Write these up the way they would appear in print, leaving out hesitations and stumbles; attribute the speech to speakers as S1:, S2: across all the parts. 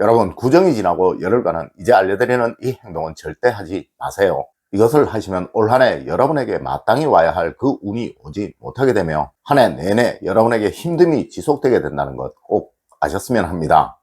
S1: 여러분, 구정이 지나고 열흘 가는 이제 알려드리는 이 행동은 절대 하지 마세요. 이것을 하시면 올 한 해 여러분에게 마땅히 와야 할 그 운이 오지 못하게 되며 한 해 내내 여러분에게 힘듦이 지속되게 된다는 것 꼭 아셨으면 합니다.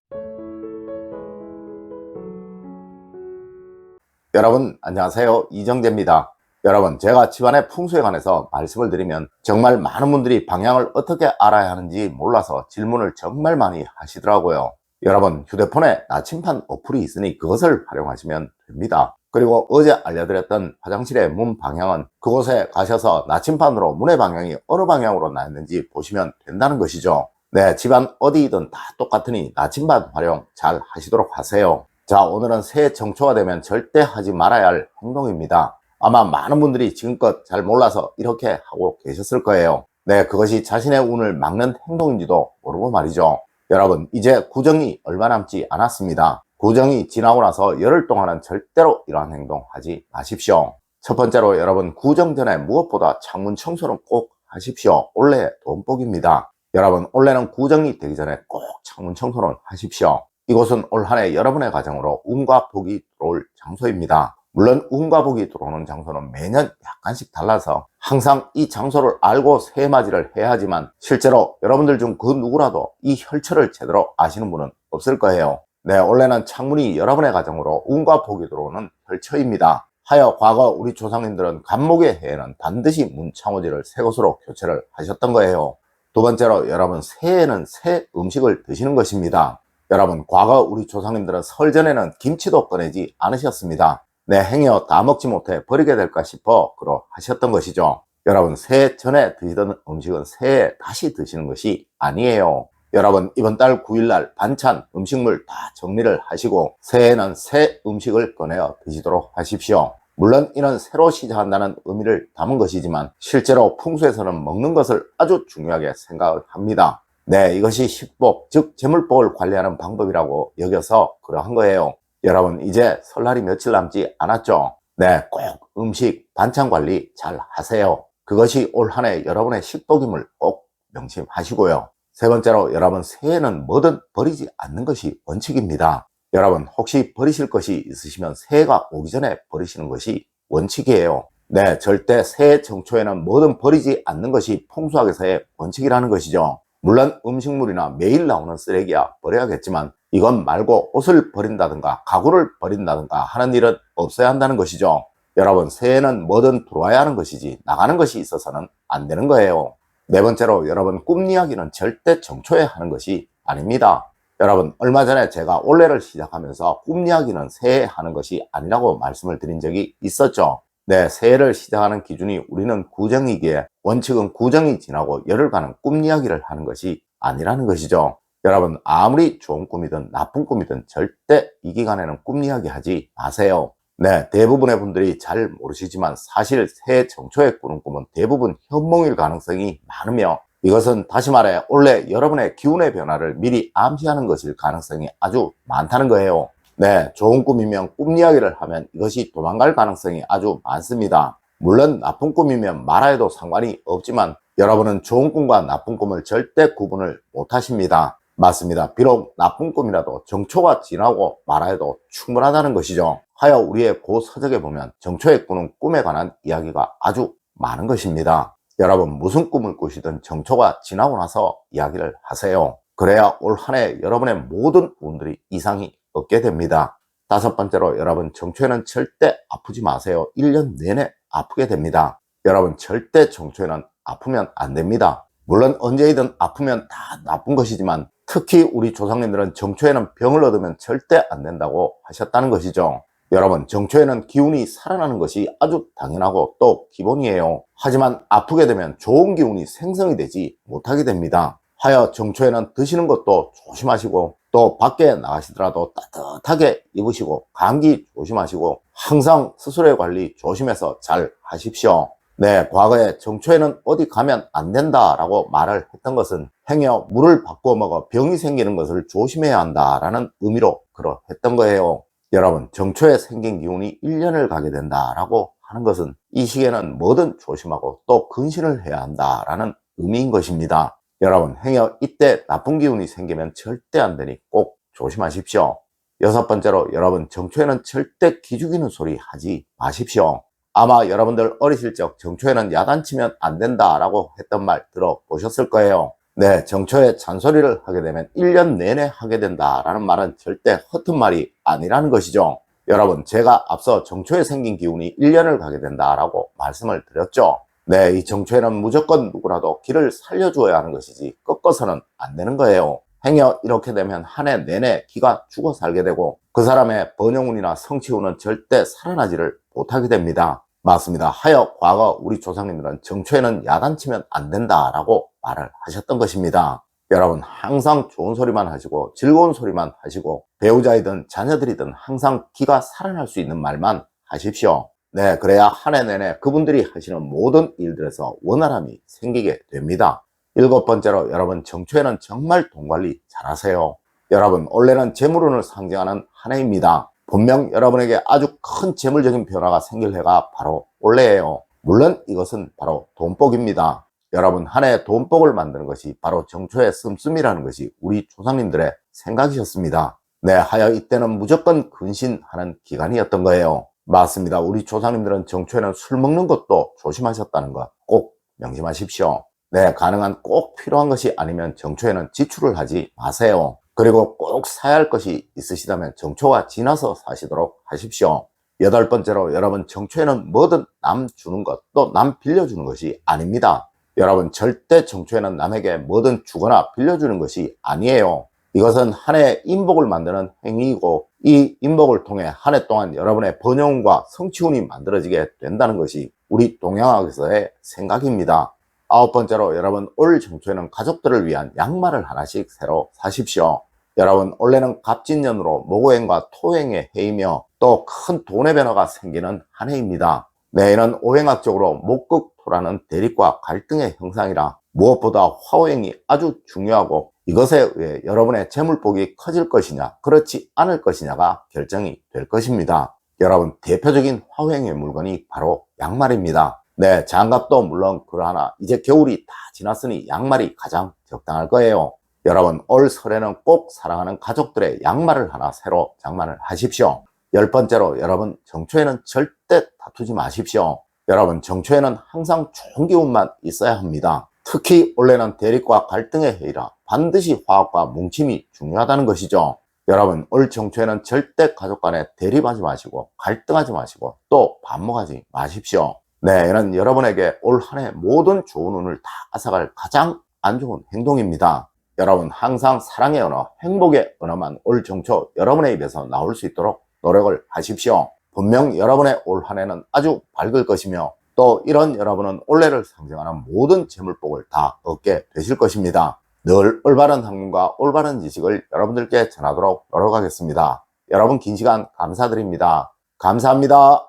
S1: 여러분 안녕하세요, 이정재입니다. 여러분, 제가 집안의 풍수에 관해서 말씀을 드리면 정말 많은 분들이 방향을 어떻게 알아야 하는지 몰라서 질문을 정말 많이 하시더라고요. 여러분, 휴대폰에 나침반 어플이 있으니 그것을 활용하시면 됩니다. 그리고 어제 알려드렸던 화장실의 문 방향은 그곳에 가셔서 나침반으로 문의 방향이 어느 방향으로 나 있는지 보시면 된다는 것이죠. 네, 집안 어디이든 다 똑같으니 나침반 활용 잘 하시도록 하세요. 자, 오늘은 새해 정초가 되면 절대 하지 말아야 할 행동입니다. 아마 많은 분들이 지금껏 잘 몰라서 이렇게 하고 계셨을 거예요. 네, 그것이 자신의 운을 막는 행동인지도 모르고 말이죠. 여러분, 이제 구정이 얼마 남지 않았습니다. 구정이 지나고 나서 열흘 동안은 절대로 이러한 행동 하지 마십시오. 첫 번째로 여러분, 구정 전에 무엇보다 창문 청소는 꼭 하십시오. 올해 돈복입니다. 여러분, 올해는 구정이 되기 전에 꼭 창문 청소는 하십시오. 이곳은 올 한 해 여러분의 가정으로 운과 복이 들어올 장소입니다. 물론 운과 복이 들어오는 장소는 매년 약간씩 달라서 항상 이 장소를 알고 새해맞이를 해야 하지만 실제로 여러분들 중 그 누구라도 이 혈처를 제대로 아시는 분은 없을 거예요. 네, 원래는 창문이 여러분의 가정으로 운과 복이 들어오는 혈처입니다. 하여 과거 우리 조상님들은 간목의 해에는 반드시 문창호지를 새 것으로 교체를 하셨던 거예요. 두 번째로 여러분, 새해에는 새 음식을 드시는 것입니다. 여러분, 과거 우리 조상님들은 설 전에는 김치도 꺼내지 않으셨습니다. 네, 행여 다 먹지 못해 버리게 될까 싶어 그러하셨던 것이죠. 여러분, 새해 전에 드시던 음식은 새해에 다시 드시는 것이 아니에요. 여러분, 이번 달 9일날 반찬, 음식물 다 정리를 하시고 새해에는 새 음식을 꺼내어 드시도록 하십시오. 물론 이는 새로 시작한다는 의미를 담은 것이지만 실제로 풍수에서는 먹는 것을 아주 중요하게 생각을 합니다. 네, 이것이 식복, 즉 재물복을 관리하는 방법이라고 여겨서 그러한 거예요. 여러분, 이제 설날이 며칠 남지 않았죠? 네, 꼭 음식, 반찬 관리 잘 하세요. 그것이 올 한 해 여러분의 식복임을 꼭 명심하시고요. 세 번째로 여러분, 새해는 뭐든 버리지 않는 것이 원칙입니다. 여러분, 혹시 버리실 것이 있으시면 새해가 오기 전에 버리시는 것이 원칙이에요. 네, 절대 새해 정초에는 뭐든 버리지 않는 것이 풍수학에서의 원칙이라는 것이죠. 물론 음식물이나 매일 나오는 쓰레기야 버려야겠지만 이건 말고 옷을 버린다든가 가구를 버린다든가 하는 일은 없어야 한다는 것이죠. 여러분, 새해는 뭐든 들어와야 하는 것이지 나가는 것이 있어서는 안 되는 거예요. 네 번째로 여러분, 꿈 이야기는 절대 정초에 하는 것이 아닙니다. 여러분, 얼마 전에 제가 올해를 시작하면서 꿈 이야기는 새해에 하는 것이 아니라고 말씀을 드린 적이 있었죠. 네, 새해를 시작하는 기준이 우리는 구정이기에 원칙은 구정이 지나고 열흘 가는 꿈 이야기를 하는 것이 아니라는 것이죠. 여러분, 아무리 좋은 꿈이든 나쁜 꿈이든 절대 이 기간에는 꿈 이야기 하지 마세요. 네, 대부분의 분들이 잘 모르시지만 사실 새해 정초에 꾸는 꿈은 대부분 현몽일 가능성이 많으며 이것은 다시 말해 원래 여러분의 기운의 변화를 미리 암시하는 것일 가능성이 아주 많다는 거예요. 네, 좋은 꿈이면 꿈 이야기를 하면 이것이 도망갈 가능성이 아주 많습니다. 물론 나쁜 꿈이면 말아도 상관이 없지만 여러분은 좋은 꿈과 나쁜 꿈을 절대 구분을 못 하십니다. 맞습니다. 비록 나쁜 꿈이라도 정초가 지나고 말아도 충분하다는 것이죠. 하여 우리의 고서적에 보면 정초에 꾸는 꿈에 관한 이야기가 아주 많은 것입니다. 여러분, 무슨 꿈을 꾸시든 정초가 지나고 나서 이야기를 하세요. 그래야 올 한 해 여러분의 모든 운들이 이상이 없게 됩니다. 다섯 번째로 여러분, 정초에는 절대 아프지 마세요. 1년 내내 아프게 됩니다. 여러분, 절대 정초에는 아프면 안 됩니다. 물론 언제이든 아프면 다 나쁜 것이지만 특히 우리 조상님들은 정초에는 병을 얻으면 절대 안 된다고 하셨다는 것이죠. 여러분, 정초에는 기운이 살아나는 것이 아주 당연하고 또 기본이에요. 하지만 아프게 되면 좋은 기운이 생성이 되지 못하게 됩니다. 하여 정초에는 드시는 것도 조심하시고 또 밖에 나가시더라도 따뜻하게 입으시고 감기 조심하시고 항상 스스로의 관리 조심해서 잘 하십시오. 네, 과거에 정초에는 어디 가면 안 된다라고 말을 했던 것은 행여 물을 바꾸어 먹어 병이 생기는 것을 조심해야 한다라는 의미로 그러했던 거예요. 여러분, 정초에 생긴 기운이 1년을 가게 된다라고 하는 것은 이 시기에는 뭐든 조심하고 또 근신을 해야 한다라는 의미인 것입니다. 여러분, 행여 이때 나쁜 기운이 생기면 절대 안 되니 꼭 조심하십시오. 여섯 번째로 여러분 정초에는 절대 기죽이는 소리 하지 마십시오. 아마 여러분들 어리실 적 정초에는 야단치면 안 된다라고 했던 말 들어보셨을 거예요. 네, 정초에 잔소리를 하게 되면 1년 내내 하게 된다라는 말은 절대 허튼 말이 아니라는 것이죠. 여러분, 제가 앞서 정초에 생긴 기운이 1년을 가게 된다라고 말씀을 드렸죠. 네, 이 정초에는 무조건 누구라도 기를 살려주어야 하는 것이지 꺾어서는 안 되는 거예요. 행여 이렇게 되면 한 해 내내 기가 죽어 살게 되고 그 사람의 번영운이나 성취운은 절대 살아나지를 못하게 됩니다. 맞습니다. 하여 과거 우리 조상님들은 정초에는 야단치면 안 된다라고 말을 하셨던 것입니다. 여러분, 항상 좋은 소리만 하시고 즐거운 소리만 하시고 배우자이든 자녀들이든 항상 기가 살아날 수 있는 말만 하십시오. 네, 그래야 한 해 내내 그분들이 하시는 모든 일들에서 원활함이 생기게 됩니다. 일곱 번째로 여러분 정초에는 정말 돈 관리 잘하세요. 여러분, 올해는 재물운을 상징하는 한 해입니다. 분명 여러분에게 아주 큰 재물적인 변화가 생길 해가 바로 올해예요. 물론 이것은 바로 돈복입니다. 여러분, 한 해 돈복을 만드는 것이 바로 정초의 씀씀이라는 것이 우리 조상님들의 생각이셨습니다. 네, 하여 이때는 무조건 근신하는 기간이었던 거예요. 맞습니다. 우리 조상님들은 정초에는 술 먹는 것도 조심하셨다는 거 꼭 명심하십시오. 네, 가능한 꼭 필요한 것이 아니면 정초에는 지출을 하지 마세요. 그리고 꼭 사야 할 것이 있으시다면 정초가 지나서 사시도록 하십시오. 여덟 번째로 여러분 정초에는 뭐든 남 주는 것, 또 남 빌려주는 것이 아닙니다. 여러분 절대 정초에는 남에게 뭐든 주거나 빌려주는 것이 아니에요. 이것은 한 해의 인복을 만드는 행위이고 이 인복을 통해 한 해 동안 여러분의 번영운과 성취운이 만들어지게 된다는 것이 우리 동양학에서의 생각입니다. 아홉 번째로 여러분 올 정초에는 가족들을 위한 양말을 하나씩 새로 사십시오. 여러분 올해는 갑진년으로 목오행과 토행의 해이며 또 큰 돈의 변화가 생기는 한 해입니다. 내일은 오행학적으로 목극토라는 대립과 갈등의 형상이라 무엇보다 화오행이 아주 중요하고 이것에 의해 여러분의 재물복이 커질 것이냐 그렇지 않을 것이냐가 결정이 될 것입니다. 여러분 대표적인 화오행의 물건이 바로 양말입니다. 네, 장갑도 물론 그러하나 이제 겨울이 다 지났으니 양말이 가장 적당할 거예요. 여러분 올 설에는 꼭 사랑하는 가족들의 양말을 하나 새로 장만을 하십시오. 열 번째로 여러분 정초에는 절대 다투지 마십시오. 여러분 정초에는 항상 좋은 기운만 있어야 합니다. 특히 올해는 대립과 갈등의 해이라 반드시 화합과 뭉침이 중요하다는 것이죠. 여러분 올 정초에는 절대 가족 간에 대립하지 마시고 갈등하지 마시고 또 반목하지 마십시오. 네, 이는 여러분에게 올 한 해 모든 좋은 운을 다 앗아갈 가장 안 좋은 행동입니다. 여러분 항상 사랑의 언어, 행복의 언어만 올 정초 여러분의 입에서 나올 수 있도록 노력을 하십시오. 분명 여러분의 올 한 해는 아주 밝을 것이며 또 이런 여러분은 올해를 상징하는 모든 재물복을 다 얻게 되실 것입니다. 늘 올바른 학문과 올바른 지식을 여러분들께 전하도록 노력하겠습니다. 여러분 긴 시간 감사드립니다. 감사합니다.